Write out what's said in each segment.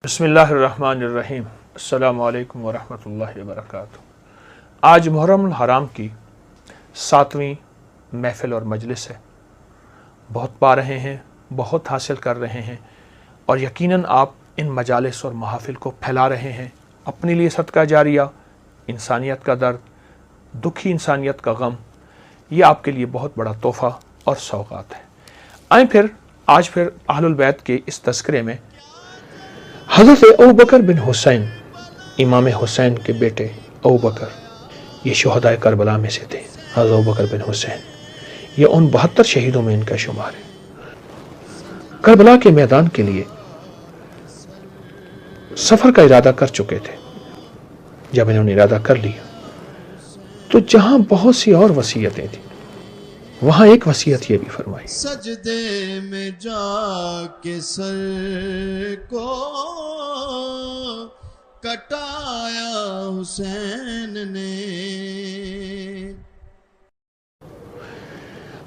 بسم اللہ الرحمن الرحیم۔ السلام علیکم ورحمۃ اللہ وبرکاتہ۔ آج محرم الحرام کی 7ویں محفل اور مجلس ہے۔ بہت پا رہے ہیں، بہت حاصل کر رہے ہیں، اور یقیناً آپ ان مجالس اور محافل کو پھیلا رہے ہیں اپنے لیے صدقہ جاریہ، انسانیت کا درد، دکھی انسانیت کا غم، یہ آپ کے لیے بہت بڑا تحفہ اور سوغات ہے۔ آئیں آج اہل البیت کے اس تذکرے میں حضرت ابوبکر بن حسین، امام حسین کے بیٹے ابوبکر، یہ شہدائے کربلا میں سے تھے۔ حضرت ابوبکر بن حسین یہ ان 72 شہیدوں میں ان کا شمار ہے۔ کربلا کے میدان کے لیے سفر کا ارادہ کر چکے تھے۔ جب انہوں نے ارادہ کر لیا تو جہاں بہت سی اور وصیتیں تھیں، وہاں ایک وصیت یہ بھی فرمائی، سجدے میں جا کے سر کو کٹایا حسین نے۔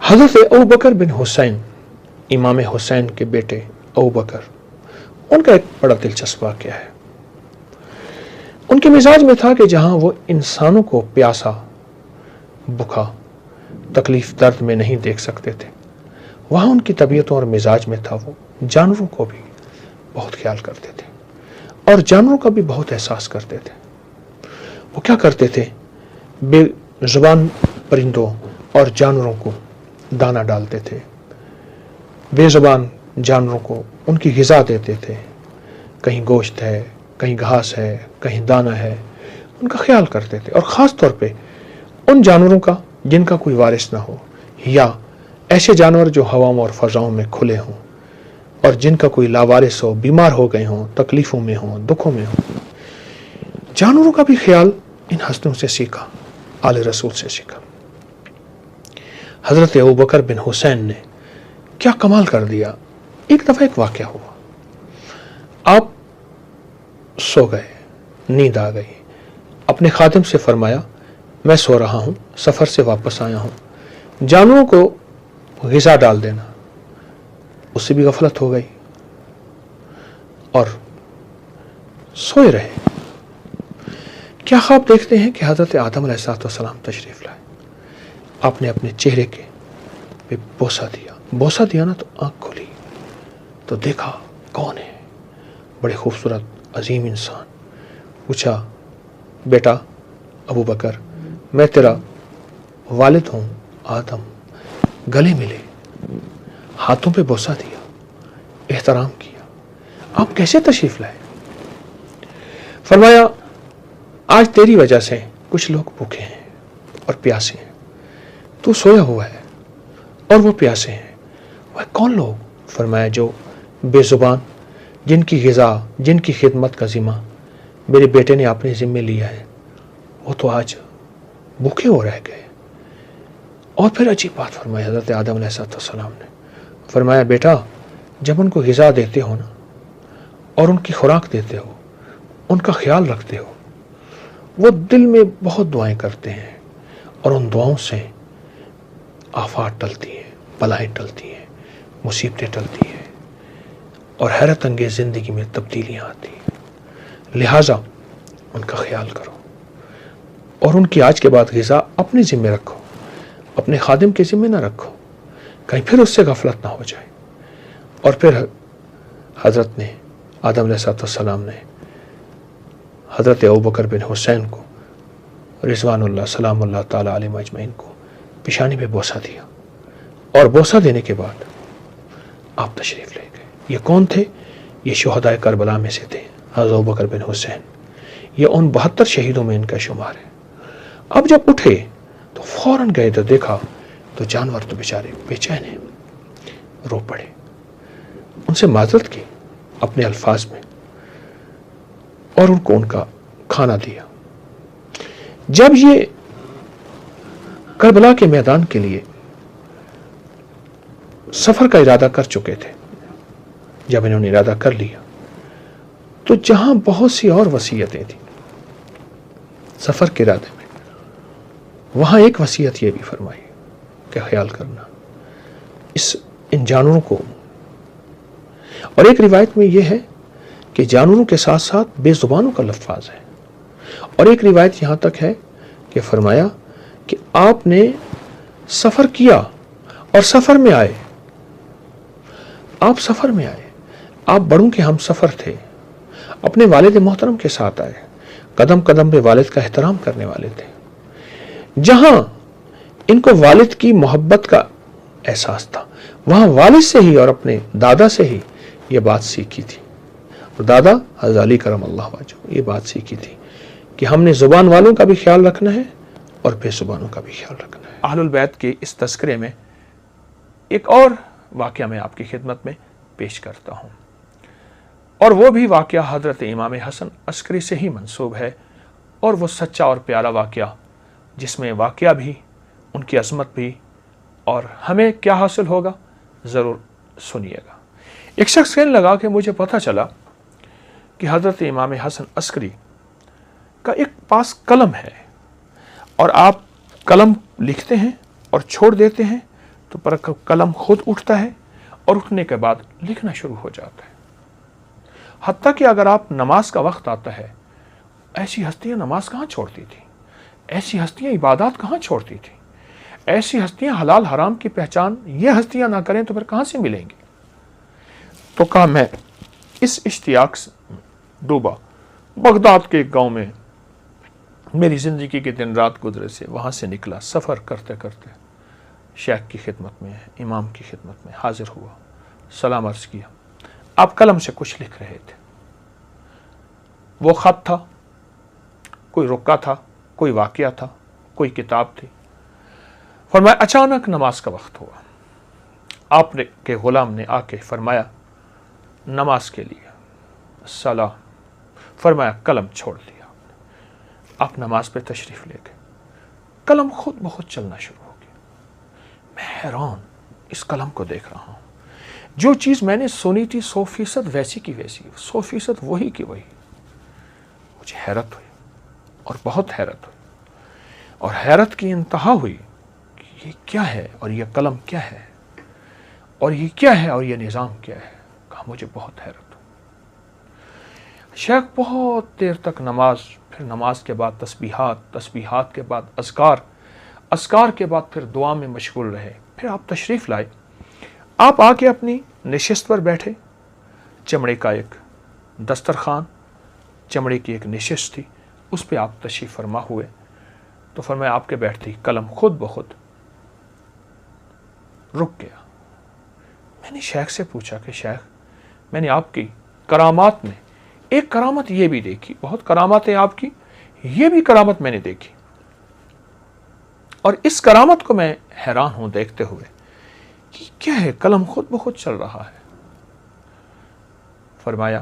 حضرت ابوبکر بن حسین، امام حسین کے بیٹے ابوبکر، ان کا ایک بڑا دلچسپ واقعہ ہے۔ ان کے مزاج میں تھا کہ جہاں وہ انسانوں کو پیاسا، بھوکا، تکلیف درد میں نہیں دیکھ سکتے تھے، وہاں ان کی طبیعتوں اور مزاج میں تھا وہ جانوروں کو بھی بہت خیال کرتے تھے اور جانوروں کا بھی بہت احساس کرتے تھے۔ وہ کیا کرتے تھے؟ بے زبان پرندوں اور جانوروں کو دانہ ڈالتے تھے، بے زبان جانوروں کو ان کی غذا دیتے تھے، کہیں گوشت ہے، کہیں گھاس ہے، کہیں دانہ ہے، ان کا خیال کرتے تھے۔ اور خاص طور پہ ان جانوروں کا جن کا کوئی وارث نہ ہو، یا ایسے جانور جو ہواؤں اور فضاؤں میں کھلے ہوں اور جن کا کوئی لاوارث ہو، بیمار ہو گئے ہوں، تکلیفوں میں ہوں، دکھوں میں ہوں۔ جانوروں کا بھی خیال ان ہستیوں سے سیکھا، آل رسول سے سیکھا۔ حضرت ابوبکر بن حسین نے کیا کمال کر دیا۔ ایک دفعہ ایک واقعہ ہوا، آپ سو گئے، نیند آ گئی، اپنے خادم سے فرمایا میں سو رہا ہوں، سفر سے واپس آیا ہوں، جانوروں کو غذا ڈال دینا۔ اس سے بھی غفلت ہو گئی اور سوئے رہے۔ کیا خواب دیکھتے ہیں کہ حضرت آدم علیہ السلام تشریف لائے۔ آپ نے اپنے چہرے کے پہ بوسہ دیا، بوسہ دیا نا تو آنکھ کھلی تو دیکھا کون ہے؟ بڑے خوبصورت عظیم انسان۔ پوچھا بیٹا ابوبکر، میں تیرا والد ہوں آدم۔ گلے ملے، ہاتھوں پہ بوسہ دیا، احترام کیا۔ آپ کیسے تشریف لائے؟ فرمایا آج تیری وجہ سے کچھ لوگ بھوکے ہیں اور پیاسے ہیں، تو سویا ہوا ہے اور وہ پیاسے ہیں۔ وہ کون لوگ؟ فرمایا جو بے زبان، جن کی غذا، جن کی خدمت کا ذمہ میرے بیٹے نے اپنے ذمے لیا ہے، وہ تو آج بھوکے ہو رہ گئے۔ اور پھر عجیب بات فرمائی حضرت آدم علیہ السلام نے، فرمایا بیٹا جب ان کو غذا دیتے ہو نا اور ان کی خوراک دیتے ہو، ان کا خیال رکھتے ہو، وہ دل میں بہت دعائیں کرتے ہیں اور ان دعاؤں سے آفات ٹلتی ہیں، بلائیں ٹلتی ہیں، مصیبتیں ٹلتی ہیں اور حیرت انگیز زندگی میں تبدیلیاں آتی ہیں۔ لہٰذا ان کا خیال کرو اور ان کی آج کے بعد غذا اپنے ذمہ رکھو، اپنے خادم کے ذمہ نہ رکھو، کہیں پھر اس سے غفلت نہ ہو جائے۔ اور پھر حضرت نے آدم علیہ السلام نے حضرت ابوبکر بن حسین کو، رضوان اللہ سلام اللہ تعالیٰ علیہ اجمعین کو، پیشانی پہ بوسہ دیا، اور بوسہ دینے کے بعد آپ تشریف لے گئے۔ یہ کون تھے؟ یہ شہدائے کربلا میں سے تھے، حضرت ابوبکر بن حسین۔ یہ ان 72 شہیدوں میں ان کا شمار ہے۔ اب جب اٹھے تو فوراً گئے تو دیکھا تو جانور تو بیچارے بے چین ہیں، رو پڑے، ان سے معذرت کی اپنے الفاظ میں اور ان کو ان کا کھانا دیا۔ جب یہ کربلا کے میدان کے لیے سفر کا ارادہ کر چکے تھے، جب انہوں نے ارادہ کر لیا تو جہاں بہت سی اور وصیتیں تھیں سفر کے ارادے میں، وہاں ایک وصیت یہ بھی فرمائی کہ خیال کرنا ان جانوروں کو۔ اور ایک روایت میں یہ ہے کہ جانوروں کے ساتھ ساتھ بے زبانوں کا لفاظ ہے. اور ایک روایت یہاں تک ہے کہ فرمایا کہ آپ نے سفر کیا اور سفر میں آئے. آپ سفر میں آئے, آپ بڑوں کے ہم سفر تھے, اپنے والد محترم کے ساتھ آئے, قدم قدم پہ والد کا احترام کرنے والے تھے. جہاں ان کو والد کی محبت کا احساس تھا, وہاں والد سے ہی اور اپنے دادا سے ہی یہ بات سیکھی تھی. اور دادا حضرت علی کرم اللہ وجہ یہ بات سیکھی تھی کہ ہم نے زبان والوں کا بھی خیال رکھنا ہے اور بے زبانوں کا بھی خیال رکھنا ہے. اہل البیت کے اس تذکرے میں ایک اور واقعہ میں آپ کی خدمت میں پیش کرتا ہوں, اور وہ بھی واقعہ حضرت امام حسن عسکری سے ہی منسوب ہے, اور وہ سچا اور پیارا واقعہ جس میں واقعہ بھی, ان کی عظمت بھی, اور ہمیں کیا حاصل ہوگا ضرور سنیے گا. ایک شخص کہنے لگا کہ مجھے پتہ چلا کہ حضرت امام حسن عسکری کا ایک پاس قلم ہے, اور آپ قلم لکھتے ہیں اور چھوڑ دیتے ہیں تو پر قلم خود اٹھتا ہے اور اٹھنے کے بعد لکھنا شروع ہو جاتا ہے. حتیٰ کہ اگر آپ نماز کا وقت آتا ہے, ایسی ہستیاں نماز کہاں چھوڑتی تھیں, ایسی ہستیاں عبادات کہاں چھوڑتی تھیں, ایسی ہستیاں حلال حرام کی پہچان یہ ہستیاں نہ کریں تو پھر کہاں سے ملیں گی. تو کہا میں اس اشتیاق سے ڈوبا, بغداد کے ایک گاؤں میں میری زندگی کے دن رات گزرے سے, وہاں سے نکلا, سفر کرتے کرتے شیخ کی خدمت میں, امام کی خدمت میں حاضر ہوا, سلام عرض کیا. آپ قلم سے کچھ لکھ رہے تھے, وہ خط تھا, کوئی رکا تھا, کوئی واقعہ تھا, کوئی کتاب تھی. فرمایا اچانک نماز کا وقت ہوا, آپ نے کے غلام نے آ کے فرمایا نماز کے لیے صلاح, فرمایا قلم چھوڑ دیا. آپ نماز پہ تشریف لے گئے, قلم خود بخود چلنا شروع ہو گیا. میں حیران اس قلم کو دیکھ رہا ہوں, جو چیز میں نے سنی تھی 100% ویسی کی ویسی, 100% وہی کی وہی. مجھے حیرت ہوئی اور بہت حیرت ہوئی, اور حیرت کی انتہا ہوئی کہ یہ کیا ہے اور یہ قلم کیا ہے اور یہ کیا ہے اور یہ نظام کیا ہے. کہا مجھے بہت حیرت ہوئی. شیخ بہت دیر تک نماز, پھر نماز کے بعد تسبیحات, تسبیحات کے بعد اذکار, اذکار کے بعد پھر دعا میں مشغول رہے. پھر آپ تشریف لائے, آپ آ کے اپنی نشست پر بیٹھے. چمڑے کا ایک دسترخوان, چمڑے کی ایک نشست تھی, اس پہ آپ تشریف فرما ہوئے. تو فرمایا آپ کے بیٹھتے ہی قلم خود بخود رک گیا. میں نے شیخ سے پوچھا کہ شیخ میں نے آپ کی کرامات میں ایک کرامت یہ بھی دیکھی, بہت کرامات ہیں آپ کی, یہ بھی کرامت میں نے دیکھی, اور اس کرامت کو میں حیران ہوں دیکھتے ہوئے کہ کیا ہے, قلم خود بخود چل رہا ہے. فرمایا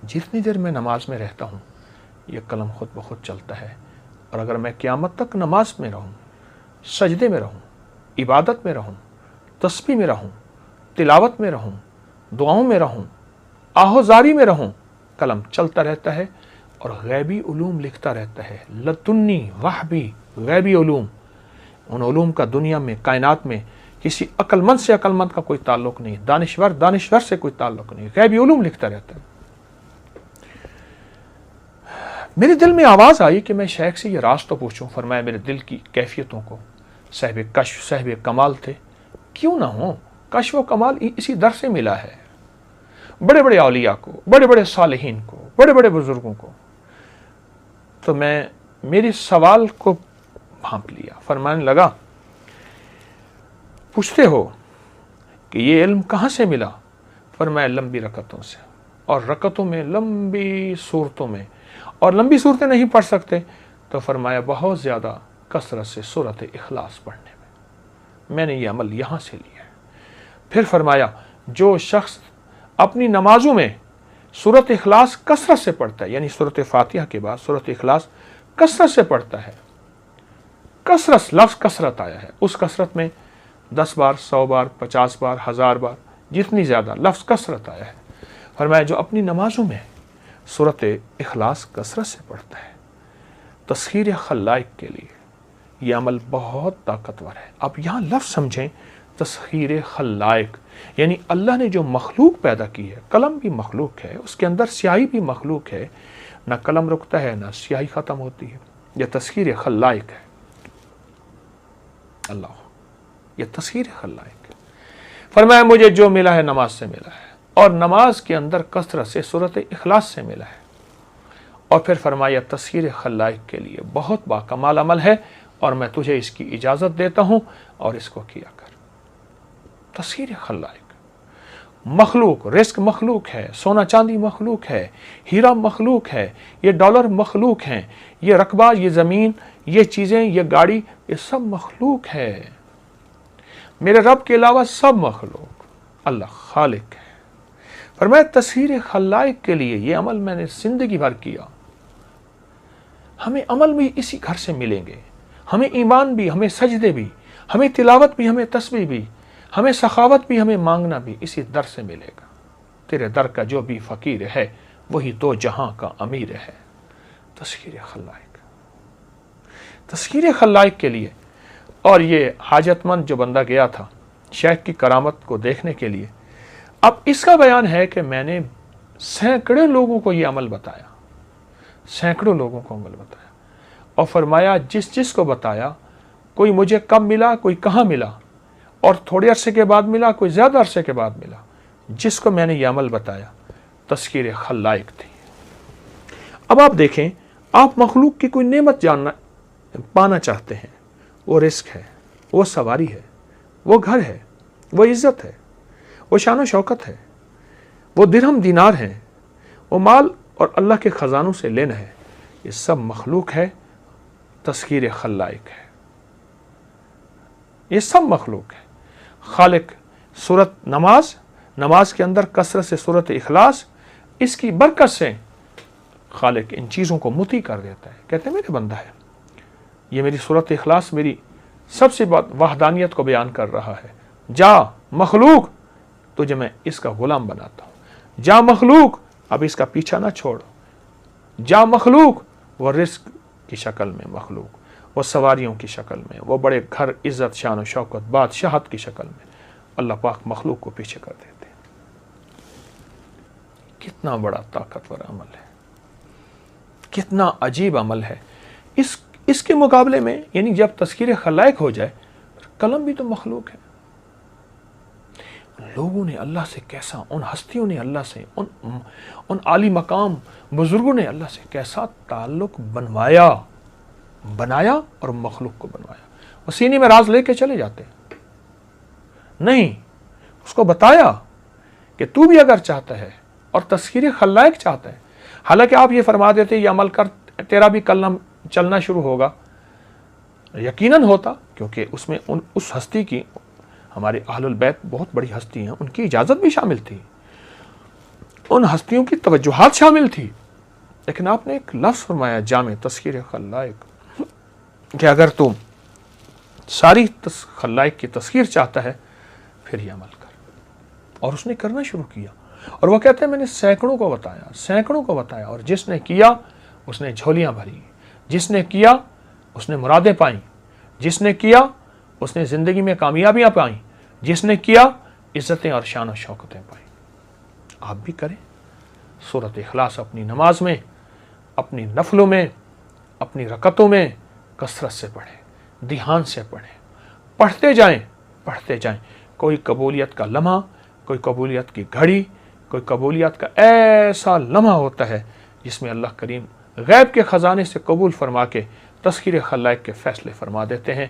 جتنی دیر میں نماز میں رہتا ہوں یہ قلم خود بخود چلتا ہے, اور اگر میں قیامت تک نماز میں رہوں, سجدے میں رہوں, عبادت میں رہوں, تسبیح میں رہوں, تلاوت میں رہوں, دعاؤں میں رہوں, آہوزاری میں رہوں, قلم چلتا رہتا ہے اور غیبی علوم لکھتا رہتا ہے. لدنی وحبی غیبی علوم, ان علوم کا دنیا میں, کائنات میں کسی عقل مند سے عقل مند کا کوئی تعلق نہیں, دانشور سے کوئی تعلق نہیں, غیبی علوم لکھتا رہتا ہے. میرے دل میں آواز آئی کہ میں شیخ سے یہ راز تو پوچھوں. فرمایا میرے دل کی کیفیتوں کو صاحب کشف, صاحب کمال تھے, کیوں نہ ہوں, کشف و کمال اسی در سے ملا ہے. بڑے بڑے اولیاء کو, بڑے بڑے صالحین کو, بڑے بڑے بزرگوں کو. تو میں میرے سوال کو بھانپ لیا. فرمانے لگا پوچھتے ہو کہ یہ علم کہاں سے ملا؟ فرمایا لمبی رکعتوں سے, اور رکعتوں میں لمبی صورتوں میں, اور لمبی صورتیں نہیں پڑھ سکتے تو فرمایا بہت زیادہ کثرت سے سورۃ اخلاص پڑھنے میں نے یہ عمل یہاں سے لیا ہے. پھر فرمایا جو شخص اپنی نمازوں میں سورۃ اخلاص کثرت سے پڑھتا ہے, یعنی سورۃ فاتحہ کے بعد سورۃ اخلاص کثرت سے پڑھتا ہے, کثرت لفظ کثرت آیا ہے, اس کثرت میں 10 بار, 100 بار, 50 بار, 1000 بار, جتنی زیادہ لفظ کثرت آیا ہے. فرمایا جو اپنی نمازوں میں سورۃ اخلاص کثرت سے پڑھتا ہے, تسخیر خلائق کے لیے یہ عمل بہت طاقتور ہے. آپ یہاں لفظ سمجھیں, تسخیر خلائق، یعنی اللہ نے جو مخلوق پیدا کی ہے، قلم بھی مخلوق ہے، اس کے اندر سیاہی بھی مخلوق ہے، نہ قلم رکتا ہے نہ سیاہی ختم ہوتی ہے، یہ تسخیر خلائق ہے۔ اللہ، یہ تسخیر خلائق ہے۔ فرمایا مجھے جو ملا ہے نماز سے ملا ہے، اور نماز کے اندر کثرت سے سورۃ اخلاص سے ملا ہے، اور پھر فرمایا تسخیر خلائق کے لیے بہت باکمال عمل ہے، اور میں تجھے اس کی اجازت دیتا ہوں اور اس کو کیا کر۔ تسخیر خلائق، مخلوق، رزق مخلوق ہے، سونا چاندی مخلوق ہے، ہیرا مخلوق ہے، یہ ڈالر مخلوق ہیں، یہ رقبہ، یہ زمین، یہ چیزیں، یہ گاڑی، یہ سب مخلوق ہے، میرے رب کے علاوہ سب مخلوق، اللہ خالق ہے۔ فرمایا تسخیر خلائق کے لیے یہ عمل میں نے زندگی بھر کیا۔ ہمیں عمل بھی اسی گھر سے ملیں گے، ہمیں ایمان بھی، ہمیں سجدے بھی، ہمیں تلاوت بھی، ہمیں تسبیح بھی، ہمیں سخاوت بھی، ہمیں مانگنا بھی اسی در سے ملے گا۔ تیرے در کا جو بھی فقیر ہے وہی تو جہاں کا امیر ہے۔ تسخیر خلائق، تسخیر خلائق کے لیے۔ اور یہ حاجت مند جو بندہ گیا تھا شیخ کی کرامت کو دیکھنے کے لیے، اب اس کا بیان ہے کہ میں نے سینکڑے لوگوں کو یہ عمل بتایا، سینکڑوں لوگوں کو عمل بتایا، اور فرمایا جس جس کو بتایا، کوئی مجھے کب ملا، کوئی کہاں ملا، اور تھوڑے عرصے کے بعد ملا، کوئی زیادہ عرصے کے بعد ملا، جس کو میں نے یہ عمل بتایا تسخیر خلائق تھی۔ اب آپ دیکھیں، آپ مخلوق کی کوئی نعمت پانا چاہتے ہیں، وہ رزق ہے، وہ سواری ہے، وہ گھر ہے، وہ عزت ہے، وہ شان و شوکت ہے، وہ درہم دینار ہیں، وہ مال اور اللہ کے خزانوں سے لینا ہے، یہ سب مخلوق ہے، تسخیر خلائق ہے، یہ سب مخلوق ہے۔ خالق سورت نماز، نماز کے اندر کثرت سے سورت اخلاص، اس کی برکت سے خالق ان چیزوں کو مطیع کر دیتا ہے، کہتے ہیں میرے بندہ ہے، یہ میری سورت اخلاص میری سب سے وحدانیت کو بیان کر رہا ہے، جا مخلوق تجھے میں اس کا غلام بناتا ہوں، جا مخلوق اب اس کا پیچھا نہ چھوڑ، جا مخلوق وہ رزق کی شکل میں، مخلوق وہ سواریوں کی شکل میں، وہ بڑے گھر، عزت، شان و شوکت، بادشاہت کی شکل میں، اللہ پاک مخلوق کو پیچھے کر دیتے ہیں۔ کتنا بڑا طاقتور عمل ہے، کتنا عجیب عمل ہے۔ اس کے مقابلے میں یعنی جب تسخیر خلائق ہو جائے، قلم بھی تو مخلوق ہے۔ لوگوں نے اللہ سے کیسا، ان ہستیوں نے اللہ سے، ان عالی مقام بزرگوں نے اللہ سے کیسا تعلق بنایا اور مخلوق کو بنوایا۔ وہ سینے میں راز لے کے چلے جاتے نہیں، اس کو بتایا کہ تو بھی اگر چاہتا ہے اور تسخیر خلائق چاہتا ہے، حالانکہ آپ یہ فرما دیتے یہ عمل کر تیرا بھی کلم چلنا شروع ہوگا، یقیناً ہوتا، کیونکہ اس میں اس ہستی کی، ہمارے اہل البیت بہت بڑی ہستی ہیں، ان کی اجازت بھی شامل تھی، ان ہستیوں کی توجہات شامل تھی، لیکن آپ نے ایک لفظ فرمایا جامع تسخیر خلائق، کہ اگر تم ساری خلائق کی تسخیر چاہتا ہے پھر یہ عمل کر۔ اور اس نے کرنا شروع کیا، اور وہ کہتے ہیں میں نے سینکڑوں کو بتایا، اور جس نے کیا اس نے جھولیاں بھری، جس نے کیا اس نے مرادیں پائیں، جس نے کیا اس نے زندگی میں کامیابیاں پائیں، جس نے کیا عزتیں اور شان و شوکتیں پائیں۔ آپ بھی کریں، سورۃ اخلاص اپنی نماز میں، اپنی نفلوں میں، اپنی رکعتوں میں کثرت سے پڑھیں، دھیان سے پڑھیں، پڑھتے جائیں۔ کوئی قبولیت کا لمحہ، کوئی قبولیت کی گھڑی، کوئی قبولیت کا ایسا لمحہ ہوتا ہے جس میں اللہ کریم غیب کے خزانے سے قبول فرما کے تسخیر خلائق کے فیصلے فرما دیتے ہیں۔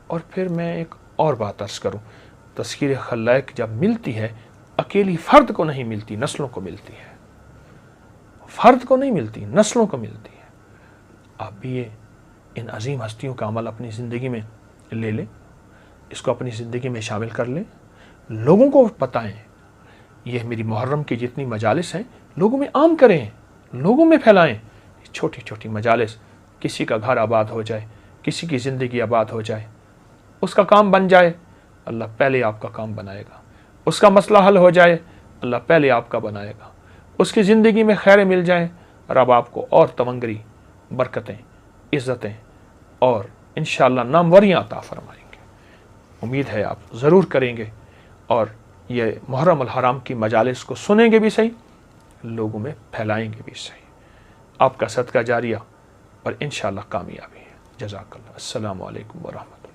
اور پھر میں ایک اور بات عرض کروں، تسخیر خلائق جب ملتی ہے اکیلی فرد کو نہیں ملتی، نسلوں کو ملتی ہے، فرد کو نہیں ملتی، نسلوں کو ملتی ہے۔ آپ بھی یہ ان عظیم ہستیوں کا عمل اپنی زندگی میں لے لیں، اس کو اپنی زندگی میں شامل کر لیں، لوگوں کو بتائیں، یہ میری محرم کی جتنی مجالس ہیں لوگوں میں عام کریں، لوگوں میں پھیلائیں، چھوٹی چھوٹی مجالس، کسی کا گھر آباد ہو جائے، کسی کی زندگی آباد ہو جائے، اس کا کام بن جائے، اللہ پہلے آپ کا کام بنائے گا، اس کا مسئلہ حل ہو جائے، اللہ پہلے آپ کا بنائے گا، اس کی زندگی میں خیریں مل جائیں، رب آپ کو اور تونگری، برکتیں، عزتیں اور انشاءاللہ ناموریاں عطا فرمائیں گے۔ امید ہے آپ ضرور کریں گے اور یہ محرم الحرام کی مجالس کو سنیں گے بھی صحیح، لوگوں میں پھیلائیں گے بھی صحیح۔ آپ کا صدقہ جاریہ اور انشاءاللہ کامیابی ہے۔ جزاک اللہ۔ السلام علیکم ورحمۃ اللہ۔